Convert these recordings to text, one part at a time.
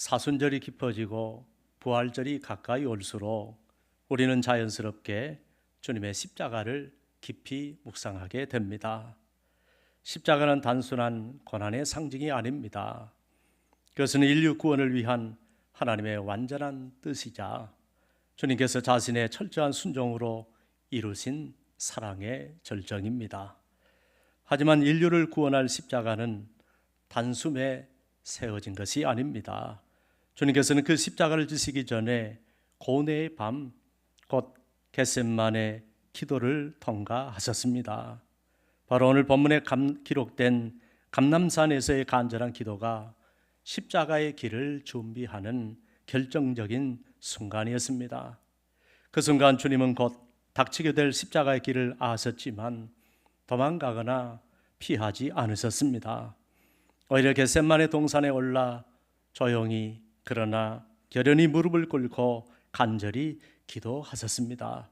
사순절이 깊어지고 부활절이 가까이 올수록 우리는 자연스럽게 주님의 십자가를 깊이 묵상하게 됩니다. 십자가는 단순한 고난의 상징이 아닙니다. 그것은 인류 구원을 위한 하나님의 완전한 뜻이자 주님께서 자신의 철저한 순종으로 이루신 사랑의 절정입니다. 하지만 인류를 구원할 십자가는 단숨에 세워진 것이 아닙니다. 주님께서는 그 십자가를 지시기 전에 고뇌의 밤, 곧 겟셋만의 기도를 통과하셨습니다. 바로 오늘 본문에 기록된 감람산에서의 간절한 기도가 십자가의 길을 준비하는 결정적인 순간이었습니다. 그 순간 주님은 곧 닥치게 될 십자가의 길을 아셨지만 도망가거나 피하지 않으셨습니다. 오히려 겟셋만의 동산에 올라 조용히 그러나 결연히 무릎을 꿇고 간절히 기도하셨습니다.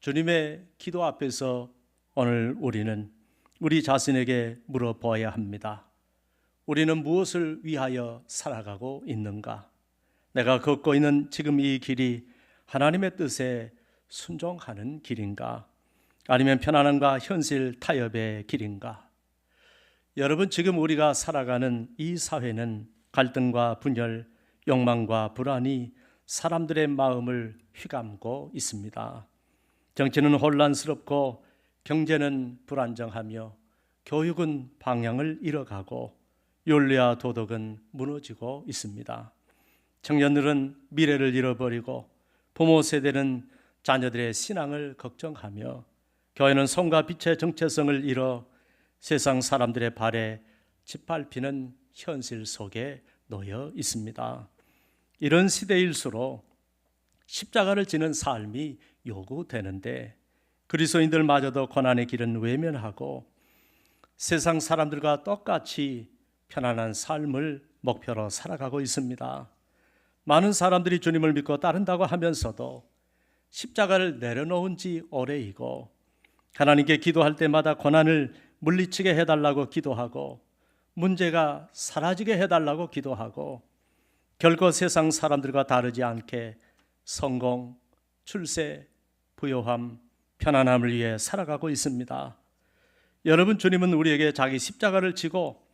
주님의 기도 앞에서 오늘 우리는 우리 자신에게 물어보아야 합니다. 우리는 무엇을 위하여 살아가고 있는가? 내가 걷고 있는 지금 이 길이 하나님의 뜻에 순종하는 길인가? 아니면 편안함과 현실 타협의 길인가? 여러분, 지금 우리가 살아가는 이 사회는 갈등과 분열, 욕망과 불안이 사람들의 마음을 휘감고 있습니다. 정치는 혼란스럽고 경제는 불안정하며 교육은 방향을 잃어가고 윤리와 도덕은 무너지고 있습니다. 청년들은 미래를 잃어버리고 부모 세대는 자녀들의 신앙을 걱정하며 교회는 손과 빛의 정체성을 잃어 세상 사람들의 발에 짓밟히는 현실 속에 놓여 있습니다. 이런 시대일수록 십자가를 지는 삶이 요구되는데 그리스도인들마저도 고난의 길은 외면하고 세상 사람들과 똑같이 편안한 삶을 목표로 살아가고 있습니다. 많은 사람들이 주님을 믿고 따른다고 하면서도 십자가를 내려놓은 지 오래이고 하나님께 기도할 때마다 고난을 물리치게 해달라고 기도하고 문제가 사라지게 해달라고 기도하고 결코 세상 사람들과 다르지 않게 성공, 출세, 부요함, 편안함을 위해 살아가고 있습니다. 여러분, 주님은 우리에게 자기 십자가를 지고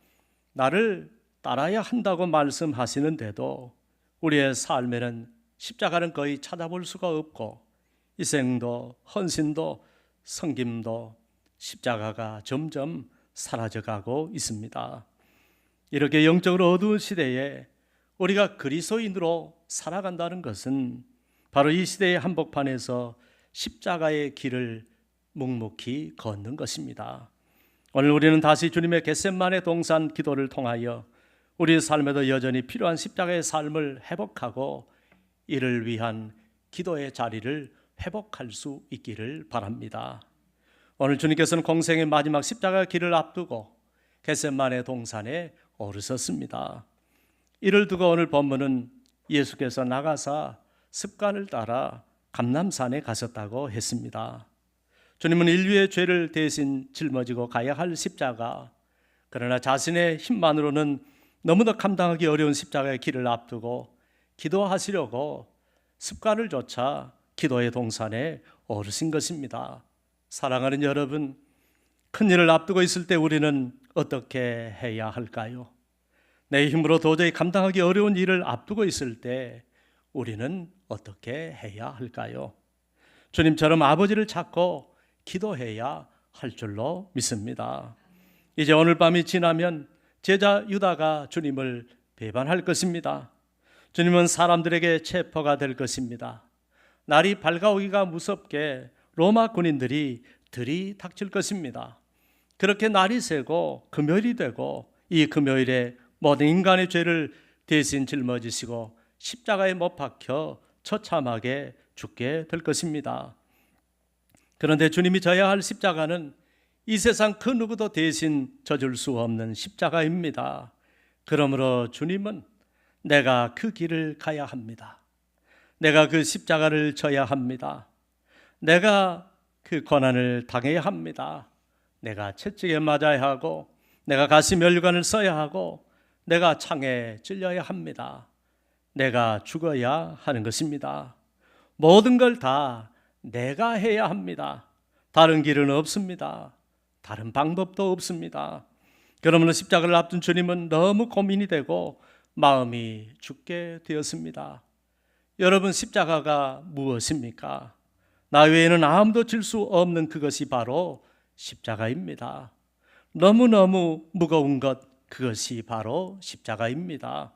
나를 따라야 한다고 말씀하시는데도 우리의 삶에는 십자가는 거의 찾아볼 수가 없고 희생도 헌신도 섬김도 십자가가 점점 사라져가고 있습니다. 이렇게 영적으로 어두운 시대에 우리가 그리스도인으로 살아간다는 것은 바로 이 시대의 한복판에서 십자가의 길을 묵묵히 걷는 것입니다. 오늘 우리는 다시 주님의 겟셋만의 동산 기도를 통하여 우리의 삶에도 여전히 필요한 십자가의 삶을 회복하고 이를 위한 기도의 자리를 회복할 수 있기를 바랍니다. 오늘 주님께서는 공생의 마지막 십자가 길을 앞두고 겟셋만의 동산에 오르셨습니다. 이를 두고 오늘 본문은 예수께서 나가사 습관을 따라 감람산에 가셨다고 했습니다. 주님은 인류의 죄를 대신 짊어지고 가야 할 십자가, 그러나 자신의 힘만으로는 너무도 감당하기 어려운 십자가의 길을 앞두고 기도하시려고 습관을 좇아 기도의 동산에 오르신 것입니다. 사랑하는 여러분, 큰 일을 앞두고 있을 때 우리는 어떻게 해야 할까요? 내 힘으로 도저히 감당하기 어려운 일을 앞두고 있을 때 우리는 어떻게 해야 할까요? 주님처럼 아버지를 찾고 기도해야 할 줄로 믿습니다. 이제 오늘 밤이 지나면 제자 유다가 주님을 배반할 것입니다. 주님은 사람들에게 체포가 될 것입니다. 날이 밝아오기가 무섭게 로마 군인들이 들이닥칠 것입니다. 그렇게 날이 새고 금요일이 되고 이 금요일에 모든 인간의 죄를 대신 짊어지시고 십자가에 못 박혀 처참하게 죽게 될 것입니다. 그런데 주님이 져야 할 십자가는 이 세상 그 누구도 대신 져줄 수 없는 십자가입니다. 그러므로 주님은 내가 그 길을 가야 합니다. 내가 그 십자가를 져야 합니다. 내가 그 고난을 당해야 합니다. 내가 채찍에 맞아야 하고 내가 가시 면류관을 써야 하고 내가 창에 찔려야 합니다. 내가 죽어야 하는 것입니다. 모든 걸 다 내가 해야 합니다. 다른 길은 없습니다. 다른 방법도 없습니다. 그러므로 십자가를 앞둔 주님은 너무 고민이 되고 마음이 죽게 되었습니다. 여러분, 십자가가 무엇입니까? 나 외에는 아무도 질 수 없는 그것이 바로 십자가입니다. 너무너무 무거운 것, 그것이 바로 십자가입니다.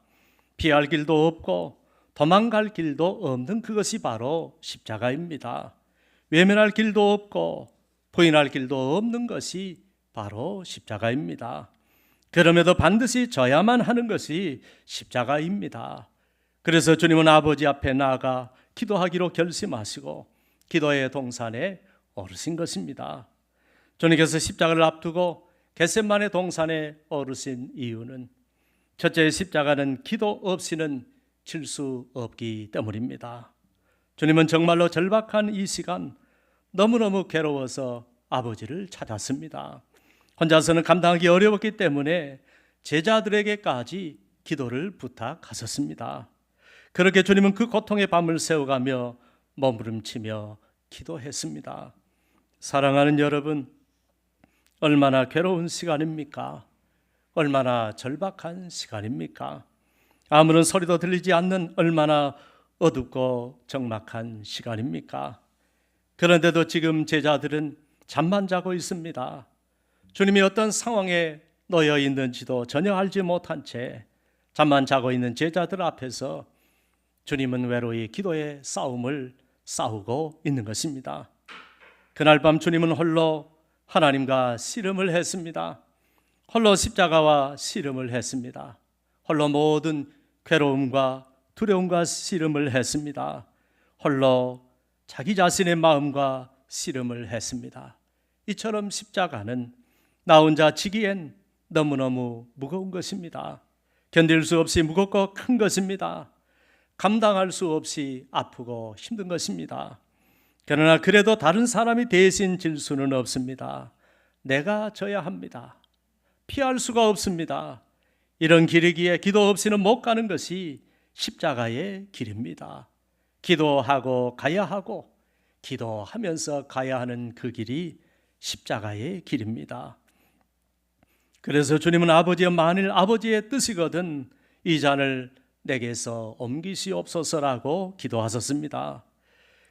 피할 길도 없고 도망갈 길도 없는 그것이 바로 십자가입니다. 외면할 길도 없고 부인할 길도 없는 것이 바로 십자가입니다. 그럼에도 반드시 져야만 하는 것이 십자가입니다. 그래서 주님은 아버지 앞에 나아가 기도하기로 결심하시고 기도의 동산에 오르신 것입니다. 주님께서 십자가를 앞두고 겟세마네 동산에 오르신 이유는 첫째, 십자가는 기도 없이는 질 수 없기 때문입니다. 주님은 정말로 절박한 이 시간 너무너무 괴로워서 아버지를 찾았습니다. 혼자서는 감당하기 어려웠기 때문에 제자들에게까지 기도를 부탁하셨습니다. 그렇게 주님은 그 고통의 밤을 새워가며 몸부림치며 기도했습니다. 사랑하는 여러분, 얼마나 괴로운 시간입니까? 얼마나 절박한 시간입니까? 아무런 소리도 들리지 않는 얼마나 어둡고 적막한 시간입니까? 그런데도 지금 제자들은 잠만 자고 있습니다. 주님이 어떤 상황에 놓여 있는지도 전혀 알지 못한 채 잠만 자고 있는 제자들 앞에서 주님은 외로이 기도의 싸움을 싸우고 있는 것입니다. 그날 밤 주님은 홀로 하나님과 씨름을 했습니다. 홀로 십자가와 씨름을 했습니다. 홀로 모든 괴로움과 두려움과 씨름을 했습니다. 홀로 자기 자신의 마음과 씨름을 했습니다. 이처럼 십자가는 나 혼자 지기엔 너무너무 무거운 것입니다. 견딜 수 없이 무겁고 큰 것입니다. 감당할 수 없이 아프고 힘든 것입니다. 그러나 그래도 다른 사람이 대신 질 수는 없습니다. 내가 져야 합니다. 피할 수가 없습니다. 이런 길이기에 기도 없이는 못 가는 것이 십자가의 길입니다. 기도하고 가야 하고 기도하면서 가야 하는 그 길이 십자가의 길입니다. 그래서 주님은 아버지여, 만일 아버지의 뜻이거든 이 잔을 내게서 옮기시옵소서라고 기도하셨습니다.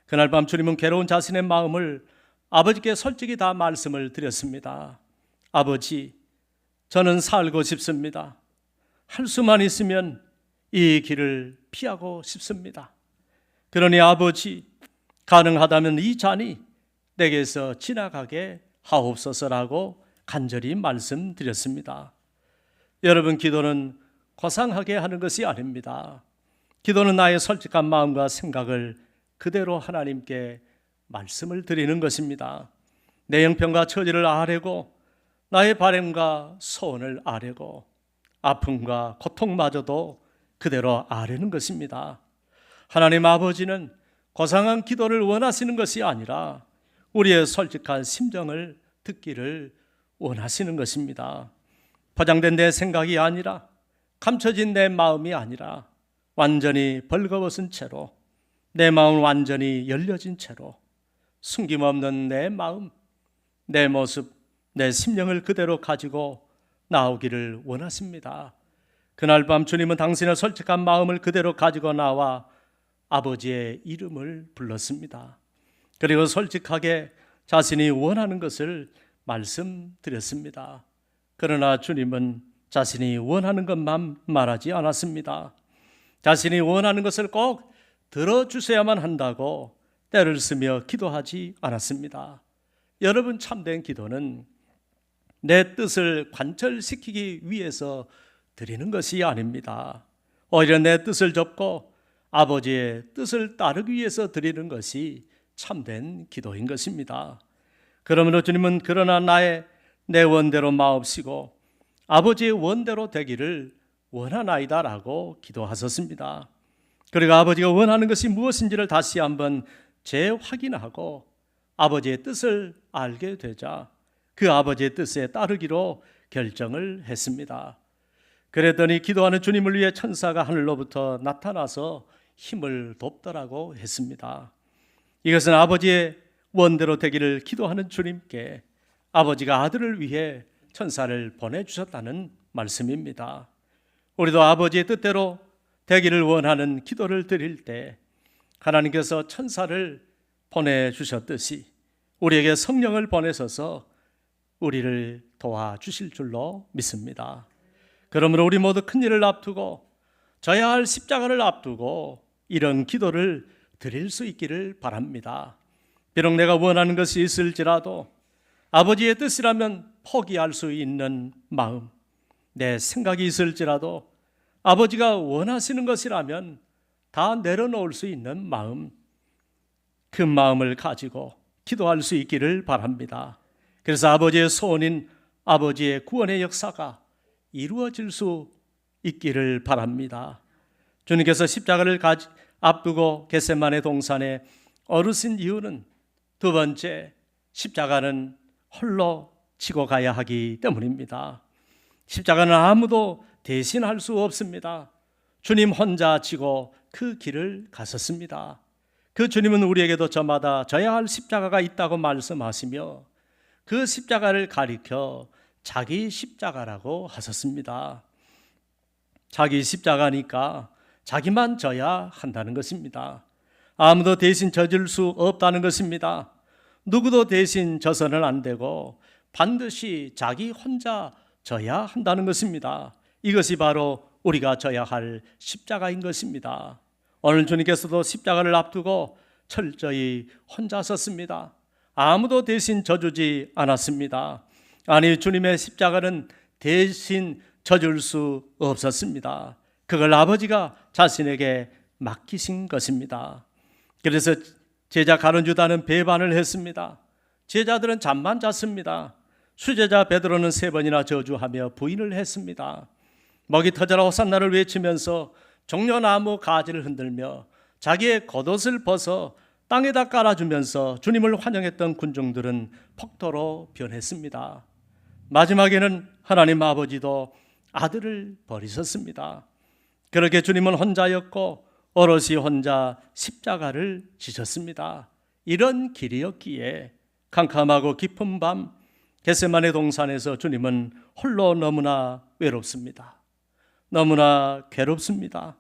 그날 밤 주님은 괴로운 자신의 마음을 아버지께 솔직히 다 말씀을 드렸습니다. 아버지, 저는 살고 싶습니다. 할 수만 있으면 이 길을 피하고 싶습니다. 그러니 아버지, 가능하다면 이 잔이 내게서 지나가게 하옵소서라고 간절히 말씀드렸습니다. 여러분, 기도는 고상하게 하는 것이 아닙니다. 기도는 나의 솔직한 마음과 생각을 그대로 하나님께 말씀을 드리는 것입니다. 내 형편과 처지를 아뢰고 나의 바람과 소원을 아뢰고 아픔과 고통마저도 그대로 아뢰는 것입니다. 하나님 아버지는 고상한 기도를 원하시는 것이 아니라 우리의 솔직한 심정을 듣기를 원하시는 것입니다. 포장된 내 생각이 아니라, 감춰진 내 마음이 아니라 완전히 벌거벗은 채로, 내 마음은 완전히 열려진 채로 숨김없는 내 마음, 내 모습, 내 심령을 그대로 가지고 나오기를 원하십니다. 그날 밤 주님은 당신의 솔직한 마음을 그대로 가지고 나와 아버지의 이름을 불렀습니다. 그리고 솔직하게 자신이 원하는 것을 말씀드렸습니다. 그러나 주님은 자신이 원하는 것만 말하지 않았습니다. 자신이 원하는 것을 꼭 들어주셔야만 한다고 때를 쓰며 기도하지 않았습니다. 여러분, 참된 기도는 내 뜻을 관철시키기 위해서 드리는 것이 아닙니다. 오히려 내 뜻을 접고 아버지의 뜻을 따르기 위해서 드리는 것이 참된 기도인 것입니다. 그러므로 주님은 그러나 내 원대로 마옵시고 아버지의 원대로 되기를 원하나이다라고 기도하셨습니다. 그리고 아버지가 원하는 것이 무엇인지를 다시 한번 재확인하고 아버지의 뜻을 알게 되자 그 아버지의 뜻에 따르기로 결정을 했습니다. 그랬더니 기도하는 주님을 위해 천사가 하늘로부터 나타나서 힘을 돕더라고 했습니다. 이것은 아버지의 원대로 되기를 기도하는 주님께 아버지가 아들을 위해 천사를 보내주셨다는 말씀입니다. 우리도 아버지의 뜻대로 되기를 원하는 기도를 드릴 때 하나님께서 천사를 보내주셨듯이 우리에게 성령을 보내셔서 우리를 도와주실 줄로 믿습니다. 그러므로 우리 모두 큰일을 앞두고 져야 할 십자가를 앞두고 이런 기도를 드릴 수 있기를 바랍니다. 비록 내가 원하는 것이 있을지라도 아버지의 뜻이라면 포기할 수 있는 마음, 내 생각이 있을지라도 아버지가 원하시는 것이라면 다 내려놓을 수 있는 마음, 그 마음을 가지고 기도할 수 있기를 바랍니다. 그래서 아버지의 소원인 아버지의 구원의 역사가 이루어질 수 있기를 바랍니다. 주님께서 십자가를 앞두고 겟세마네 동산에 어르신 이유는 두 번째, 십자가는 홀로 지고 가야 하기 때문입니다. 십자가는 아무도 대신할 수 없습니다. 주님 혼자 지고 그 길을 가셨습니다. 그 주님은 우리에게도 저마다 져야 할 십자가가 있다고 말씀하시며 그 십자가를 가리켜 자기 십자가라고 하셨습니다. 자기 십자가니까 자기만 져야 한다는 것입니다. 아무도 대신 져줄 수 없다는 것입니다. 누구도 대신 져서는 안 되고 반드시 자기 혼자 져야 한다는 것입니다. 이것이 바로 우리가 져야 할 십자가인 것입니다. 오늘 주님께서도 십자가를 앞두고 철저히 혼자 섰습니다. 아무도 대신 져주지 않았습니다. 아니, 주님의 십자가는 대신 져줄 수 없었습니다. 그걸 아버지가 자신에게 맡기신 것입니다. 그래서 제자 가룟 유다는 배반을 했습니다. 제자들은 잠만 잤습니다. 수제자 베드로는 3번이나 저주하며 부인을 했습니다. 먹이 터져라 호산나를 외치면서 종려나무 가지를 흔들며 자기의 겉옷을 벗어 땅에다 깔아주면서 주님을 환영했던 군중들은 폭도로 변했습니다. 마지막에는 하나님 아버지도 아들을 버리셨습니다. 그렇게 주님은 혼자였고 오롯이 혼자 십자가를 지셨습니다. 이런 길이었기에 캄캄하고 깊은 밤 겟세마네 동산에서 주님은 홀로 너무나 외롭습니다. 너무나 괴롭습니다.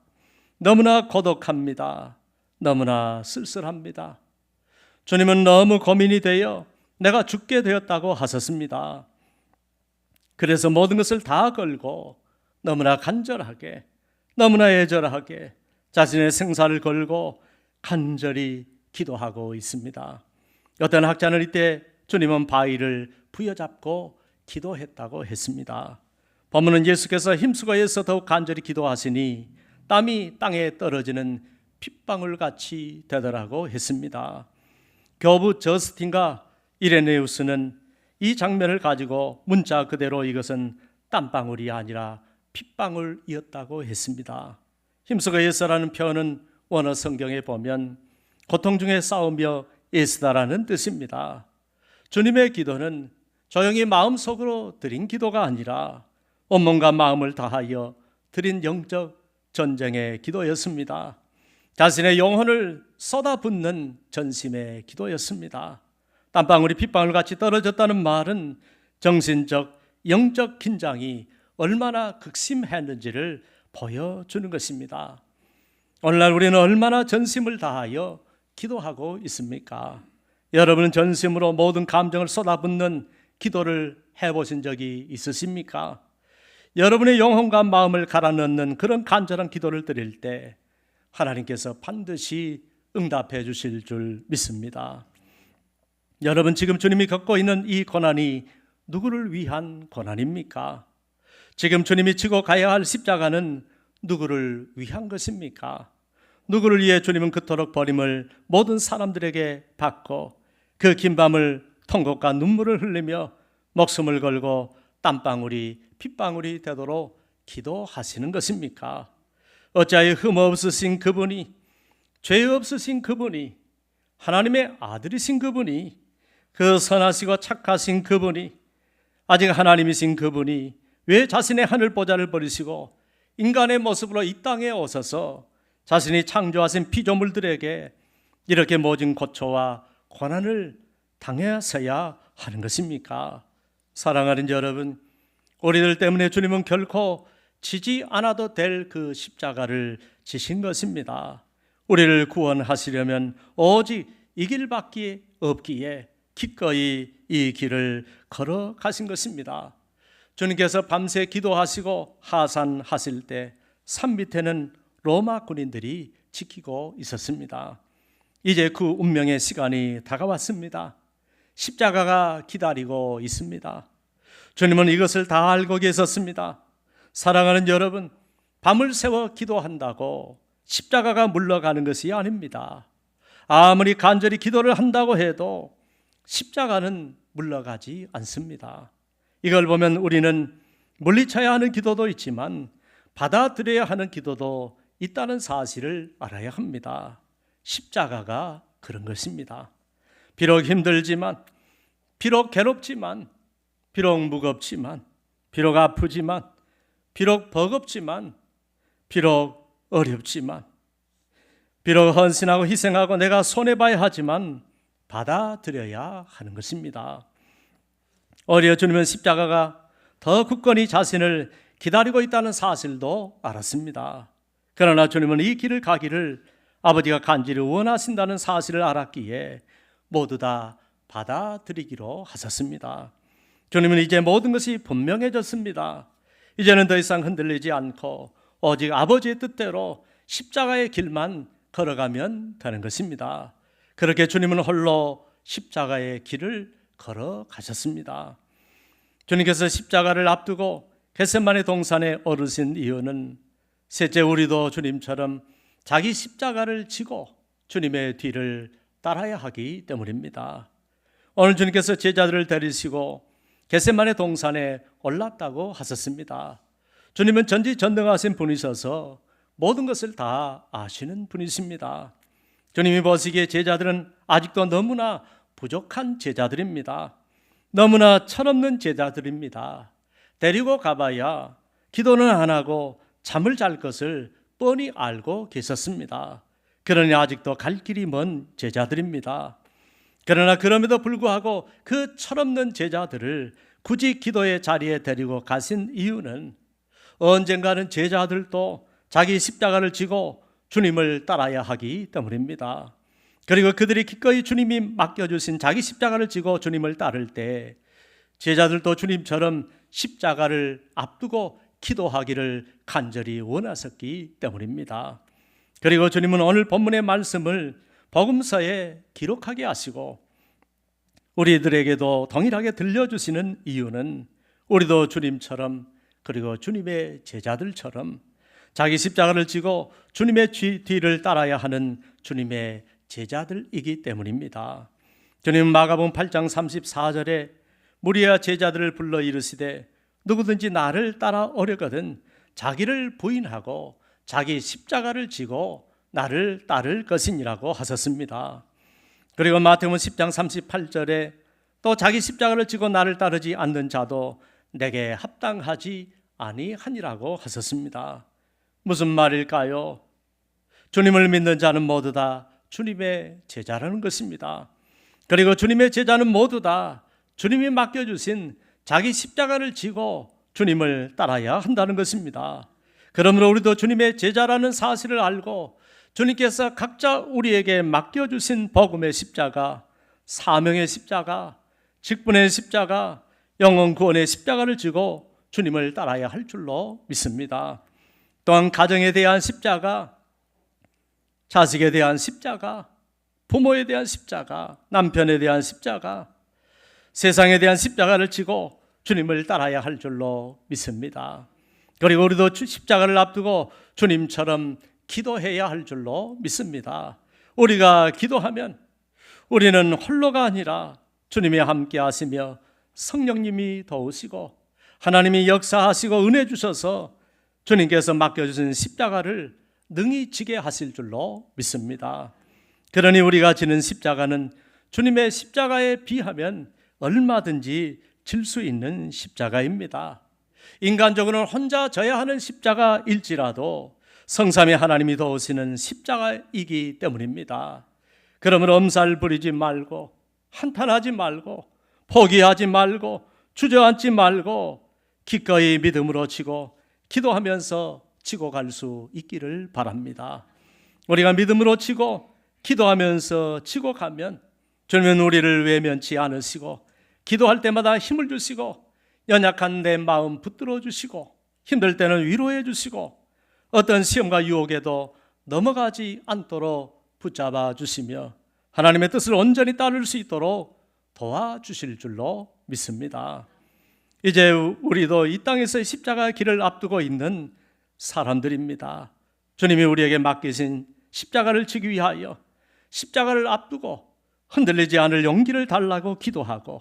너무나 고독합니다. 너무나 쓸쓸합니다. 주님은 너무 고민이 되어 내가 죽게 되었다고 하셨습니다. 그래서 모든 것을 다 걸고 너무나 간절하게, 너무나 애절하게 자신의 생사를 걸고 간절히 기도하고 있습니다. 어떤 학자는 이때 주님은 바위를 부여잡고 기도했다고 했습니다. 본문은 예수께서 힘쓰고 애써 더욱 간절히 기도하시니 땀이 땅에 떨어지는 핏방울같이 되더라고 했습니다. 교부 저스틴과 이레네우스는 이 장면을 가지고 문자 그대로 이것은 땀방울이 아니라 핏방울이었다고 했습니다. 힘쓰고 애써라는 표현은 원어 성경에 보면 고통 중에 싸우며 애쓰다라는 뜻입니다. 주님의 기도는 조용히 마음속으로 드린 기도가 아니라 온몸과 마음을 다하여 드린 영적 전쟁의 기도였습니다. 자신의 영혼을 쏟아붓는 전심의 기도였습니다. 땀방울이 핏방울같이 떨어졌다는 말은 정신적, 영적 긴장이 얼마나 극심했는지를 보여주는 것입니다. 오늘날 우리는 얼마나 전심을 다하여 기도하고 있습니까? 여러분은 전심으로 모든 감정을 쏟아붓는 기도를 해보신 적이 있으십니까? 여러분의 영혼과 마음을 갈아넣는 그런 간절한 기도를 드릴 때 하나님께서 반드시 응답해 주실 줄 믿습니다. 여러분, 지금 주님이 겪고 있는 이 고난이 누구를 위한 고난입니까? 지금 주님이 지고 가야 할 십자가는 누구를 위한 것입니까? 누구를 위해 주님은 그토록 버림을 모든 사람들에게 받고 그 긴 밤을 통곡과 눈물을 흘리며 목숨을 걸고 땀방울이 핏방울이 되도록 기도하시는 것입니까? 어찌하여 흠없으신 그분이, 죄 없으신 그분이, 하나님의 아들이신 그분이, 그 선하시고 착하신 그분이, 아직 하나님이신 그분이 왜 자신의 하늘 보좌를 버리시고 인간의 모습으로 이 땅에 오셔서 자신이 창조하신 피조물들에게 이렇게 모진 고초와 고난을 당하셔야 하는 것입니까? 사랑하는 여러분, 우리들 때문에 주님은 결코 지지 않아도 될 그 십자가를 지신 것입니다. 우리를 구원하시려면 오직 이 길밖에 없기에 기꺼이 이 길을 걸어가신 것입니다. 주님께서 밤새 기도하시고 하산하실 때 산 밑에는 로마 군인들이 지키고 있었습니다. 이제 그 운명의 시간이 다가왔습니다. 십자가가 기다리고 있습니다. 주님은 이것을 다 알고 계셨습니다. 사랑하는 여러분, 밤을 새워 기도한다고 십자가가 물러가는 것이 아닙니다. 아무리 간절히 기도를 한다고 해도 십자가는 물러가지 않습니다. 이걸 보면 우리는 물리쳐야 하는 기도도 있지만 받아들여야 하는 기도도 있다는 사실을 알아야 합니다. 십자가가 그런 것입니다. 비록 힘들지만, 비록 괴롭지만, 비록 무겁지만, 비록 아프지만, 비록 버겁지만, 비록 어렵지만, 비록 헌신하고 희생하고 내가 손해봐야 하지만 받아들여야 하는 것입니다. 오히려 주님은 십자가가 더 굳건히 자신을 기다리고 있다는 사실도 알았습니다. 그러나 주님은 이 길을 가기를 아버지가 간절히 원하신다는 사실을 알았기에 모두 다 받아들이기로 하셨습니다. 주님은 이제 모든 것이 분명해졌습니다. 이제는 더 이상 흔들리지 않고 오직 아버지의 뜻대로 십자가의 길만 걸어가면 되는 것입니다. 그렇게 주님은 홀로 십자가의 길을 걸어가셨습니다. 주님께서 십자가를 앞두고 겟세마네 동산에 오르신 이유는 셋째, 우리도 주님처럼 자기 십자가를 지고 주님의 뒤를 따라야 하기 때문입니다. 오늘 주님께서 제자들을 데리시고 겟세마네 동산에 올랐다고 하셨습니다. 주님은 전지전능하신 분이셔서 모든 것을 다 아시는 분이십니다. 주님이 보시기에 제자들은 아직도 너무나 부족한 제자들입니다. 너무나 철없는 제자들입니다. 데리고 가봐야 기도는 안 하고 잠을 잘 것을 뻔히 알고 계셨습니다. 그러니 아직도 갈 길이 먼 제자들입니다. 그러나 그럼에도 불구하고 그 철없는 제자들을 굳이 기도의 자리에 데리고 가신 이유는 언젠가는 제자들도 자기 십자가를 지고 주님을 따라야 하기 때문입니다. 그리고 그들이 기꺼이 주님이 맡겨주신 자기 십자가를 지고 주님을 따를 때 제자들도 주님처럼 십자가를 앞두고 기도하기를 간절히 원하셨기 때문입니다. 그리고 주님은 오늘 본문의 말씀을 복음서에 기록하게 하시고 우리들에게도 동일하게 들려주시는 이유는 우리도 주님처럼 그리고 주님의 제자들처럼 자기 십자가를 지고 주님의 뒤를 따라야 하는 주님의 제자들이기 때문입니다. 주님은 마가복음 8장 34절에 무리와 제자들을 불러 이르시되 누구든지 나를 따라오려거든 자기를 부인하고 자기 십자가를 지고 나를 따를 것이니라고 하셨습니다. 그리고 마태복음 10장 38절에 또 자기 십자가를 지고 나를 따르지 않는 자도 내게 합당하지 아니하니라고 하셨습니다. 무슨 말일까요? 주님을 믿는 자는 모두 다 주님의 제자라는 것입니다. 그리고 주님의 제자는 모두 다 주님이 맡겨주신 자기 십자가를 지고 주님을 따라야 한다는 것입니다. 그러므로 우리도 주님의 제자라는 사실을 알고 주님께서 각자 우리에게 맡겨주신 복음의 십자가, 사명의 십자가, 직분의 십자가, 영혼 구원의 십자가를 지고 주님을 따라야 할 줄로 믿습니다. 또한 가정에 대한 십자가, 자식에 대한 십자가, 부모에 대한 십자가, 남편에 대한 십자가, 세상에 대한 십자가를 지고 주님을 따라야 할 줄로 믿습니다. 그리고 우리도 십자가를 앞두고 주님처럼 기도해야 할 줄로 믿습니다. 우리가 기도하면 우리는 홀로가 아니라 주님이 함께 하시며 성령님이 도우시고 하나님이 역사하시고 은혜 주셔서 주님께서 맡겨주신 십자가를 능히 지게 하실 줄로 믿습니다. 그러니 우리가 지는 십자가는 주님의 십자가에 비하면 얼마든지 질 수 있는 십자가입니다. 인간적으로는 혼자 져야 하는 십자가일지라도 성삼위 하나님이 도우시는 십자가이기 때문입니다. 그러므로 엄살 부리지 말고, 한탄하지 말고, 포기하지 말고, 주저앉지 말고 기꺼이 믿음으로 지고 기도하면서 지고 갈 수 있기를 바랍니다. 우리가 믿음으로 지고 기도하면서 지고 가면 주님은 우리를 외면치 않으시고 기도할 때마다 힘을 주시고 연약한 내 마음 붙들어 주시고 힘들 때는 위로해 주시고 어떤 시험과 유혹에도 넘어가지 않도록 붙잡아 주시며 하나님의 뜻을 온전히 따를 수 있도록 도와주실 줄로 믿습니다. 이제 우리도 이 땅에서의 십자가 길을 앞두고 있는 사람들입니다. 주님이 우리에게 맡기신 십자가를 지기 위하여 십자가를 앞두고 흔들리지 않을 용기를 달라고 기도하고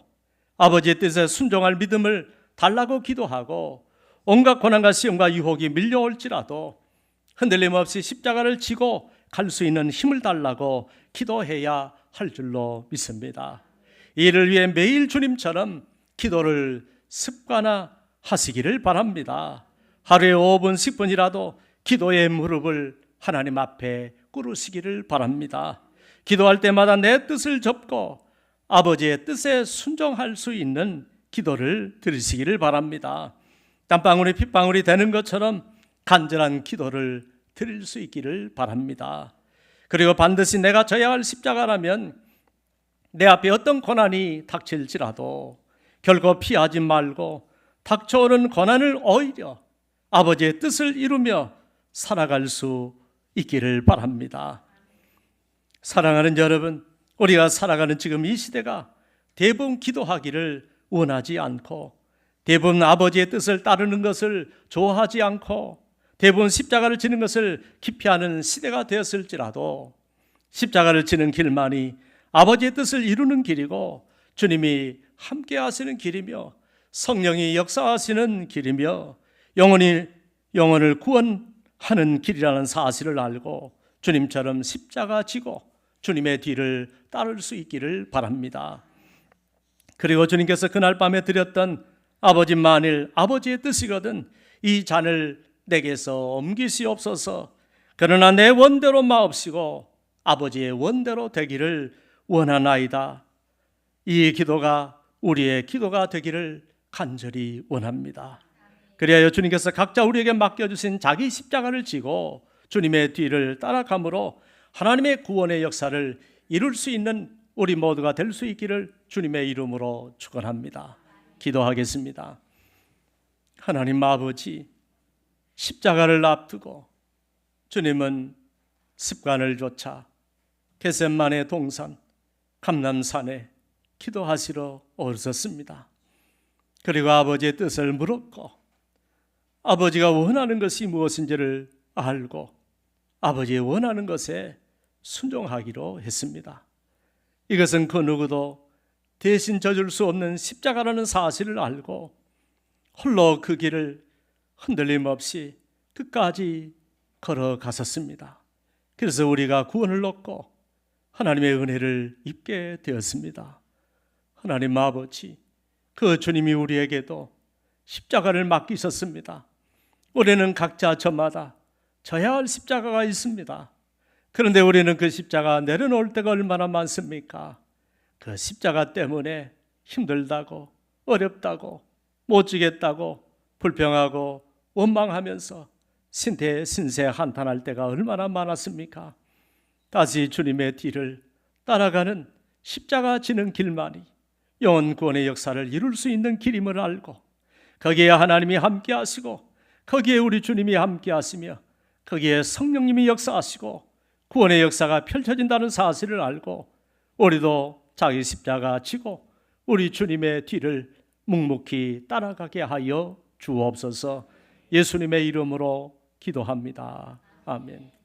아버지의 뜻에 순종할 믿음을 달라고 기도하고 온갖 고난과 시험과 유혹이 밀려올지라도 흔들림 없이 십자가를 지고 갈 수 있는 힘을 달라고 기도해야 할 줄로 믿습니다. 이를 위해 매일 주님처럼 기도를 습관화하시기를 바랍니다. 하루에 5분, 10분이라도 기도의 무릎을 하나님 앞에 꿇으시기를 바랍니다. 기도할 때마다 내 뜻을 접고 아버지의 뜻에 순종할 수 있는 기도를 드리시기를 바랍니다. 땀방울이 핏방울이 되는 것처럼 간절한 기도를 드릴 수 있기를 바랍니다. 그리고 반드시 내가 져야 할 십자가라면 내 앞에 어떤 고난이 닥칠지라도 결코 피하지 말고 닥쳐오는 고난을 오히려 아버지의 뜻을 이루며 살아갈 수 있기를 바랍니다. 사랑하는 여러분, 우리가 살아가는 지금 이 시대가 대부분 기도하기를 원하지 않고 대부분 아버지의 뜻을 따르는 것을 좋아하지 않고 대부분 십자가를 지는 것을 기피하는 시대가 되었을지라도 십자가를 지는 길만이 아버지의 뜻을 이루는 길이고 주님이 함께 하시는 길이며 성령이 역사하시는 길이며 영혼을 구원하는 길이라는 사실을 알고 주님처럼 십자가 지고 주님의 뒤를 따를 수 있기를 바랍니다. 그리고 주님께서 그날 밤에 드렸던 아버지, 만일 아버지의 뜻이거든 이 잔을 내게서 옮기시옵소서. 그러나 내 원대로 마옵시고 아버지의 원대로 되기를 원하나이다. 이 기도가 우리의 기도가 되기를 간절히 원합니다. 그리하여 주님께서 각자 우리에게 맡겨주신 자기 십자가를 지고 주님의 뒤를 따라감으로 하나님의 구원의 역사를 이룰 수 있는 우리 모두가 될 수 있기를 주님의 이름으로 축원합니다. 기도하겠습니다. 하나님 아버지, 십자가를 앞두고 주님은 습관을 좇아 겟세마네 동산 감람산에 기도하시러 오셨습니다. 그리고 아버지의 뜻을 물었고 아버지가 원하는 것이 무엇인지를 알고 아버지의 원하는 것에 순종하기로 했습니다. 이것은 그 누구도 대신 져줄 수 없는 십자가라는 사실을 알고 홀로 그 길을 흔들림 없이 끝까지 걸어갔었습니다. 그래서 우리가 구원을 얻고 하나님의 은혜를 입게 되었습니다. 하나님 아버지, 그 주님이 우리에게도 십자가를 맡기셨습니다. 우리는 각자 저마다 져야 할 십자가가 있습니다. 그런데 우리는 그 십자가 내려놓을 때가 얼마나 많습니까? 그 십자가 때문에 힘들다고, 어렵다고, 못 지겠다고, 불평하고 원망하면서 신세 한탄할 때가 얼마나 많았습니까? 다시 주님의 뒤를 따라가는 십자가 지는 길만이 영혼 구원의 역사를 이룰 수 있는 길임을 알고 거기에 하나님이 함께 하시고 거기에 우리 주님이 함께 하시며 거기에 성령님이 역사하시고 구원의 역사가 펼쳐진다는 사실을 알고 우리도 자기 십자가 지고 우리 주님의 뒤를 묵묵히 따라가게 하여 주옵소서. 예수님의 이름으로 기도합니다. 아멘.